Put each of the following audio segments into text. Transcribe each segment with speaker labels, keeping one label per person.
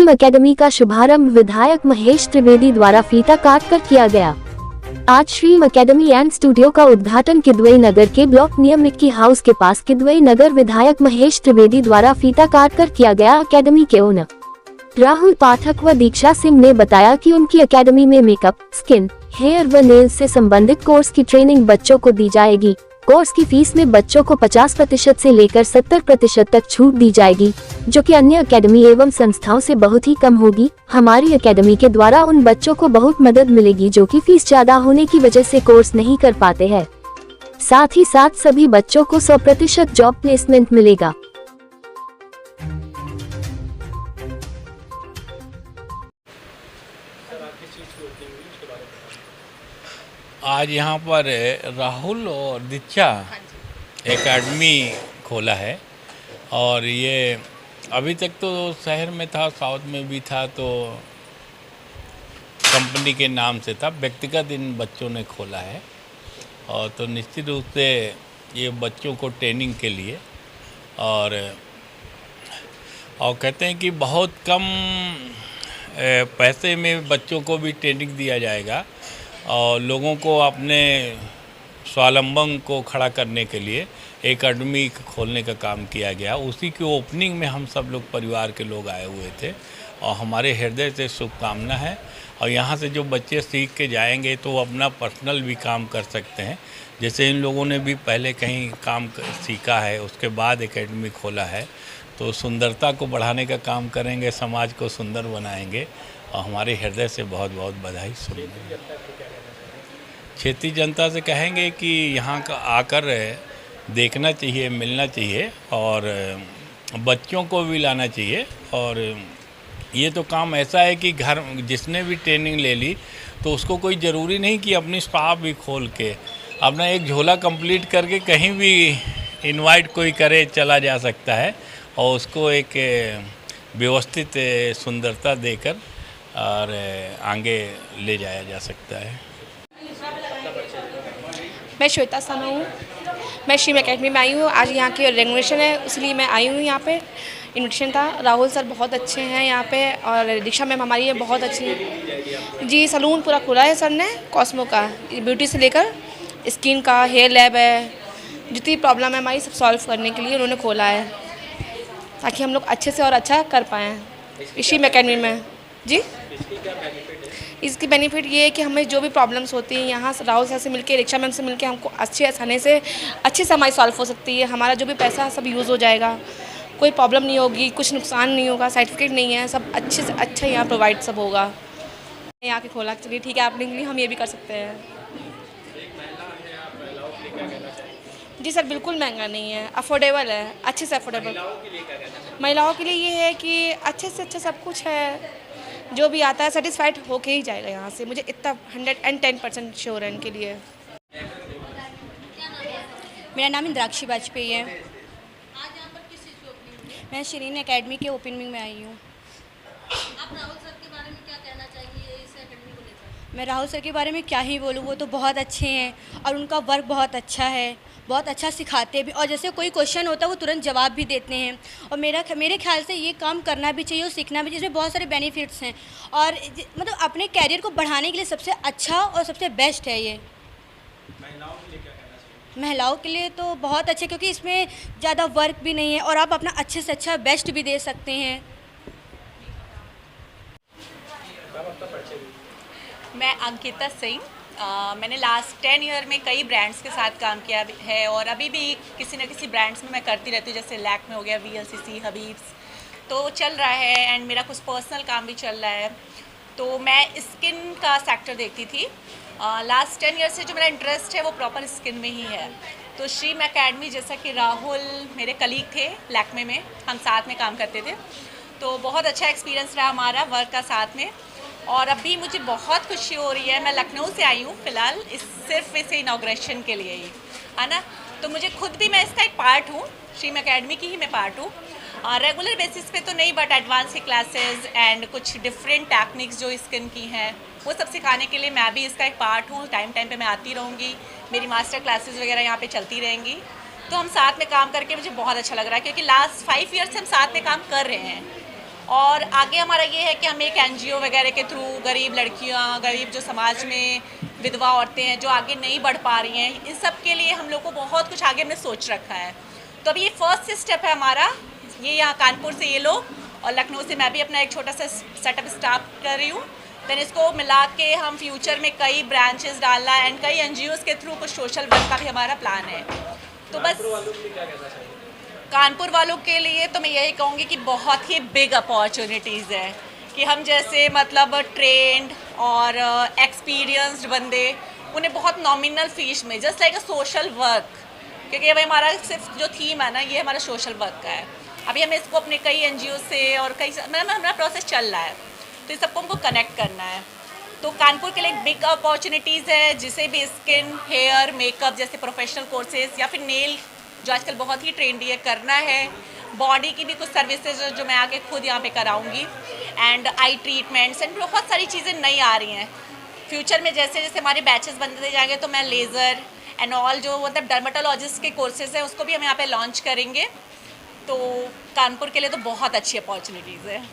Speaker 1: श्रीम academy का शुभारंभ विधायक महेश त्रिवेदी द्वारा फीता काट कर किया गया। आज श्रीम एकेडमी एंड स्टूडियो का उद्घाटन किदवई नगर के ब्लॉक नियम मिक्की हाउस के पास किदवई नगर विधायक महेश त्रिवेदी द्वारा फीता काट कर किया गया। एकेडमी के ओनर राहुल पाठक व दीक्षा सिंह ने बताया कि उनकी एकेडमी में मेकअप, स्किन, हेयर व नेल्स से संबंधित कोर्स की ट्रेनिंग बच्चों को दी जाएगी। कोर्स की फीस में बच्चों को 50% से लेकर 70% तक छूट दी जाएगी, जो कि अन्य एकेडमी एवं संस्थाओं से बहुत ही कम होगी। हमारी एकेडमी के द्वारा उन बच्चों को बहुत मदद मिलेगी जो कि फीस ज्यादा होने की वजह से कोर्स नहीं कर पाते हैं। साथ ही साथ सभी बच्चों को 100% जॉब प्लेसमेंट मिलेगा।
Speaker 2: आज यहाँ पर राहुल और दीक्षा एकेडमी खोला है और ये अभी तक तो शहर में था, साउथ में भी था, तो कंपनी के नाम से था, व्यक्तिगत इन बच्चों ने खोला है। और तो निश्चित रूप से ये बच्चों को ट्रेनिंग के लिए और कहते हैं कि बहुत कम पैसे में बच्चों को भी ट्रेनिंग दिया जाएगा और लोगों को अपने स्वावलंबन को खड़ा करने के लिए एकेडमी खोलने का काम किया गया। उसी की ओपनिंग में हम सब लोग परिवार के लोग आए हुए थे और हमारे हृदय से शुभकामना है। और यहाँ से जो बच्चे सीख के जाएंगे तो वो अपना पर्सनल भी काम कर सकते हैं। जैसे इन लोगों ने भी पहले कहीं काम सीखा है, उसके बाद एकेडमी खोला है, तो सुंदरता को बढ़ाने का काम करेंगे, समाज को सुंदर बनाएंगे और हमारे हृदय से बहुत बहुत बधाई। सुनिए, क्षेत्रीय जनता से कहेंगे कि यहाँ का आकर देखना चाहिए, मिलना चाहिए और बच्चों को भी लाना चाहिए। और ये तो काम ऐसा है कि घर जिसने भी ट्रेनिंग ले ली तो उसको कोई ज़रूरी नहीं कि अपनी शॉप भी खोल के अपना एक झोला कंप्लीट करके कहीं भी इनवाइट कोई करे चला जा सकता है और उसको एक व्यवस्थित सुंदरता देकर और आगे ले जाया जा सकता है।
Speaker 3: मैं श्वेता सानू हूँ। मैं श्रीम एकेडमी में आई हूँ। आज यहाँ की रेगुलेशन है, इसलिए मैं आई हूँ। यहाँ पे इन्विटेशन था। राहुल सर बहुत अच्छे हैं यहाँ पे और दीक्षा मैम हमारी है बहुत अच्छी है जी। सलून पूरा खुला है सर ने, कॉस्मो का, ब्यूटी से लेकर स्किन का, हेयर लैब है, जितनी प्रॉब्लम है हमारी सब सॉल्व करने के लिए उन्होंने खोला है ताकि हम लोग अच्छे से और अच्छा कर पाएँ श्रीम एकेडमी में जी। इसकी बेनिफिट ये है कि हमें जो भी प्रॉब्लम्स होती हैं यहाँ राहुल सर से मिलके, दीक्षा मैम से मिलके हमको अच्छे से हमारी सॉल्व हो सकती है। हमारा जो भी पैसा सब यूज़ हो जाएगा, कोई प्रॉब्लम नहीं होगी, कुछ नुकसान नहीं होगा, सर्टिफिकेट नहीं है, सब अच्छे से अच्छा यहाँ प्रोवाइड सब होगा। यहाँ के खोला, चलिए ठीक है, आपने लिए हम ये भी कर सकते हैं जी। सर बिल्कुल महंगा नहीं है, अफोर्डेबल है, अच्छे से अफोर्डेबल। महिलाओं के लिए ये है कि अच्छे से अच्छा सब कुछ है, जो भी आता है सेटिस्फाइड होके ही जाएगा यहाँ से, मुझे इतना 110% श्योर है इनके लिए।
Speaker 4: मेरा नाम इंद्राक्षी वाजपेयी है। मैं श्रीम एकेडमी के ओपनिंग में आई हूँ।
Speaker 5: आप राहुल सर के बारे में क्या कहना चाहिए इस एकेडमी को लेकर?
Speaker 4: मैं राहुल सर के बारे में क्या ही बोलूँ, वो तो बहुत अच्छे हैं और उनका वर्क बहुत अच्छा है, बहुत अच्छा सिखाते भी और जैसे कोई क्वेश्चन होता है वो तुरंत जवाब भी देते हैं। और मेरे ख्याल से ये काम करना भी चाहिए और सीखना भी चाहिए, इसमें बहुत सारे बेनिफिट्स हैं और मतलब अपने कैरियर को बढ़ाने के लिए सबसे अच्छा और सबसे बेस्ट है ये। महिलाओं के लिए तो बहुत अच्छे, क्योंकि इसमें ज़्यादा वर्क भी नहीं है और आप अपना अच्छे से अच्छा बेस्ट भी दे सकते हैं।
Speaker 6: मैं अंकिता सिंह। मैंने लास्ट 10 ईयर में कई ब्रांड्स के साथ काम किया है और अभी भी किसी न किसी ब्रांड्स में मैं करती रहती हूँ, जैसे लैक्मे हो गया, VLCC, हबीब्स, तो चल रहा है एंड मेरा कुछ पर्सनल काम भी चल रहा है। तो मैं स्किन का सेक्टर देखती थी। लास्ट 10 ईयर से जो मेरा इंटरेस्ट है वो प्रॉपर स्किन में ही है। तो श्रीम एकेडमी, जैसा कि राहुल मेरे कलीग थे लैक्मे में, हम साथ में काम करते थे, तो बहुत अच्छा एक्सपीरियंस रहा हमारा वर्क का साथ में। और अभी मुझे बहुत खुशी हो रही है, मैं लखनऊ से आई हूँ फ़िलहाल सिर्फ इसे इनाग्रेशन के लिए ही, है ना। तो मुझे खुद भी, मैं इसका एक पार्ट हूँ, श्रीम एकेडमी की ही मैं पार्ट हूँ। रेगुलर बेसिस पे तो नहीं, बट एडवांस की क्लासेस एंड कुछ डिफरेंट टेक्निक्स जो स्किन की हैं वो सब सिखाने के लिए मैं भी इसका एक पार्ट हूँ। टाइम पे मैं आती रहूँगी, मेरी मास्टर क्लासेस वगैरह यहाँ पे चलती रहेंगी। तो हम साथ में काम करके मुझे बहुत अच्छा लग रहा है, क्योंकि लास्ट 5 ईयर से हम साथ में काम कर रहे हैं। और आगे हमारा ये है कि हम एक NGO वगैरह के थ्रू गरीब लड़कियाँ, गरीब जो समाज में विधवा औरतें हैं जो आगे नहीं बढ़ पा रही हैं, इन सब के लिए हम लोग को बहुत कुछ आगे हमने सोच रखा है। तो अभी ये फर्स्ट स्टेप है हमारा, ये यहाँ कानपुर से ये लोग और लखनऊ से मैं भी अपना एक छोटा सा सेटअप स्टार्ट कर रही हूँ। देन इसको मिला के हम फ्यूचर में कई ब्रांचेस डालना एंड कई NGOs के थ्रू कुछ सोशल वर्क का भी हमारा प्लान है। तो बस कानपुर वालों के लिए तो मैं यही कहूँगी कि बहुत ही बिग अपॉर्चुनिटीज़ है कि हम जैसे मतलब ट्रेंड और एक्सपीरियंस्ड बंदे उन्हें बहुत नॉमिनल फीस में just like a social work, क्योंकि अभी हमारा सिर्फ जो थीम है ना ये हमारा सोशल वर्क का है। अभी हमें इसको अपने कई NGO से और कई मतलब हमारा प्रोसेस चल रहा है, तो इस सबको हमको कनेक्ट करना है। तो कानपुर के लिए एक बिग अपॉर्चुनिटीज़ है, जिसे भी स्किन, हेयर, मेकअप जैसे प्रोफेशनल कोर्सेज या फिर नेल जो आजकल बहुत ही ट्रेंडी है करना है, बॉडी की भी कुछ सर्विसेज जो मैं आके खुद यहाँ पे कराऊंगी एंड आई ट्रीटमेंट्स एंड बहुत सारी चीज़ें नई आ रही हैं। फ्यूचर में जैसे जैसे हमारे बैचेस बनते जाएंगे तो मैं लेज़र एंड ऑल जो मतलब डर्मेटोलॉजिस्ट के कोर्सेज हैं उसको भी हम यहाँ पे लॉन्च करेंगे। तो कानपुर के लिए तो बहुत अच्छी अपॉर्चुनिटीज़ है।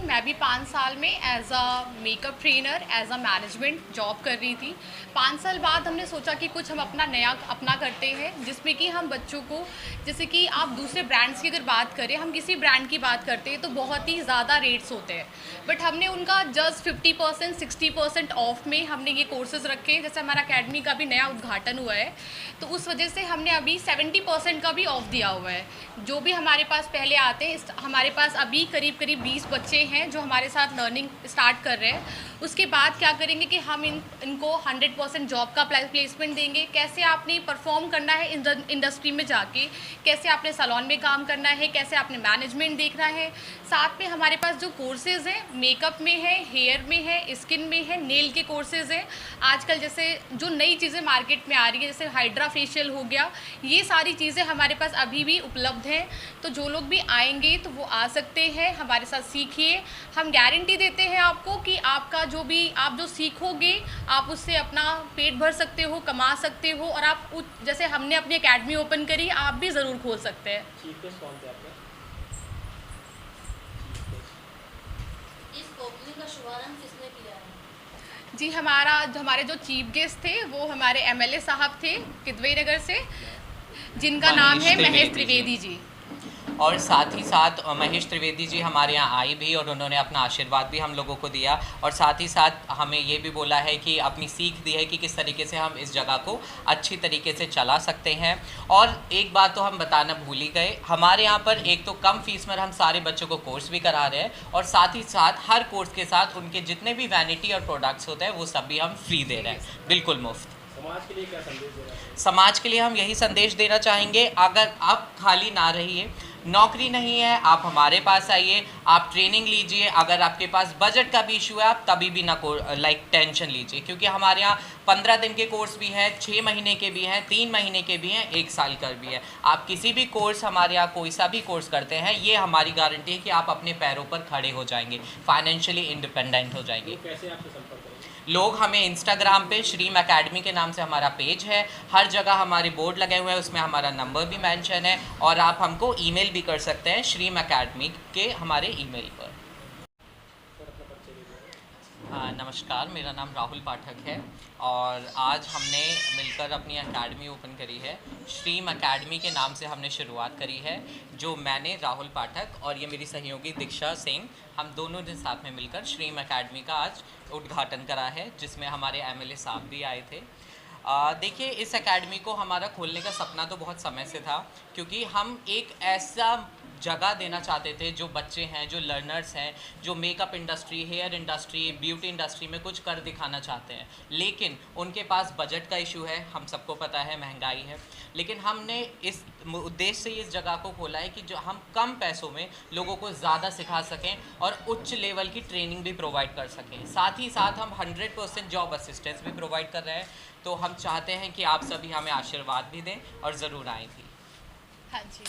Speaker 7: मैं भी 5 साल में as a makeup trainer, as a management job कर रही थी। 5 साल बाद हमने सोचा कि कुछ हम अपना नया अपना करते हैं, जिसमें कि हम बच्चों को, जैसे कि आप दूसरे ब्रांड्स की अगर बात करें, हम किसी ब्रांड की बात करते हैं तो बहुत ही ज़्यादा रेट्स होते हैं, बट हमने उनका जस्ट 50% 60% ऑफ में हमने ये कोर्सेज़ रखे। जैसे हमारा अकेडमी का भी नया उद्घाटन हुआ है तो उस वजह से हमने अभी 70% का भी ऑफ दिया हुआ है। जो भी हमारे पास पहले आते हैं, हमारे पास अभी करीब 20 बच्चे हैं जो हमारे साथ लर्निंग स्टार्ट कर रहे हैं। उसके बाद क्या करेंगे कि हम इनको 100% जॉब का प्लेसमेंट देंगे। कैसे आपने परफॉर्म करना है इंडस्ट्री में जाके, कैसे आपने सैलून में काम करना है, कैसे आपने मैनेजमेंट देखना है। साथ में हमारे पास जो कोर्सेज़ हैं, मेकअप में है, हेयर में है, स्किन में है, नेल के कोर्सेज़ हैं। आजकल जैसे जो नई चीज़ें मार्केट में आ रही है, जैसे हाइड्रा फेशियल हो गया, ये सारी चीज़ें हमारे पास अभी भी उपलब्ध हैं। तो जो लोग भी आएंगे तो वो आ सकते हैं, हमारे साथ सीखिए। हम गारंटी देते हैं आपको कि आपका आप जो सीखोगे आप उससे अपना पेट भर सकते हो, कमा सकते हो, और आप जैसे हमने अपनी एकेडमी ओपन करी, आप भी ज़रूर खोल सकते हैं।
Speaker 5: इस ओपनिंग का शुभारंभ किसने किया है?
Speaker 7: जी, हमारे जो चीफ गेस्ट थे वो हमारे MLA साहब थे किदवई नगर से, जिनका नाम है महेश त्रिवेदी जी।
Speaker 8: और साथ ही साथ महेश त्रिवेदी जी हमारे यहाँ आई भी और उन्होंने अपना आशीर्वाद भी हम लोगों को दिया, और साथ ही साथ हमें ये भी बोला है कि अपनी सीख दी है कि किस तरीके से हम इस जगह को अच्छी तरीके से चला सकते हैं। और एक बात तो हम बताना भूल ही गए, हमारे यहाँ पर एक तो कम फीस में हम सारे बच्चों को कोर्स भी करा रहे हैं, और साथ ही साथ हर कोर्स के साथ उनके जितने भी वैनिटी और प्रोडक्ट्स होते हैं वो सब भी हम फ्री दे रहे हैं, बिल्कुल मुफ्त।
Speaker 9: समाज के लिए क्या संदेश दे रहे हैं?
Speaker 8: समाज के लिए हम यही संदेश देना चाहेंगे, अगर आप खाली ना रहिए, नौकरी नहीं है आप हमारे पास आइए, आप ट्रेनिंग लीजिए। अगर आपके पास बजट का भी इशू है आप तभी भी ना टेंशन लीजिए, क्योंकि हमारे यहाँ 15 दिन के कोर्स भी हैं, 6 महीने के भी हैं, 3 महीने के भी हैं, 1 साल का भी है। आप किसी भी कोर्स हमारे यहाँ कोई सा भी कोर्स करते हैं, ये हमारी गारंटी है कि आप अपने पैरों पर खड़े हो जाएंगे, फाइनेंशियली इंडिपेंडेंट हो जाएंगे।
Speaker 9: कैसे आपसे संपर्क करें?
Speaker 8: लोग हमें इंस्टाग्राम पे श्रीम अकेडमी के नाम से हमारा पेज है, हर जगह हमारे बोर्ड लगे हुए हैं, उसमें हमारा नंबर भी मेंशन है, और आप हमको ईमेल भी कर सकते हैं श्रीम अकेडमी के हमारे ईमेल पर। नमस्कार, मेरा नाम राहुल पाठक है और आज हमने मिलकर अपनी एकेडमी ओपन करी है। श्रीम अकेडमी के नाम से हमने शुरुआत करी है, जो मैंने राहुल पाठक और ये मेरी सहयोगी दीक्षा सिंह, हम दोनों ने साथ में मिलकर श्रीम अकेडमी का आज उद्घाटन करा है, जिसमें हमारे MLA साहब भी आए थे। देखिए, इस एकेडमी को हमारा खोलने का सपना तो बहुत समय से था, क्योंकि हम एक ऐसा जगह देना चाहते थे जो बच्चे हैं, जो लर्नर्स हैं, जो makeup industry, hair industry, beauty industry में कुछ कर दिखाना चाहते हैं, लेकिन उनके पास बजट का इशू है, हम सबको पता है, महंगाई है। लेकिन हमने इस उद्देश्य से इस जगह को खोला है कि जो हम कम पैसों में लोगों को ज़्यादा सिखा सकें और उच्च लेवल की ट्रेनिंग भी प्रोवाइड कर सकें। साथ ही साथ हम 100% जॉब असिस्टेंस भी प्रोवाइड कर रहे हैं। तो हम चाहते हैं कि आप सभी हमें आशीर्वाद भी दें और ज़रूर आएँ भी।
Speaker 7: हाँ जी।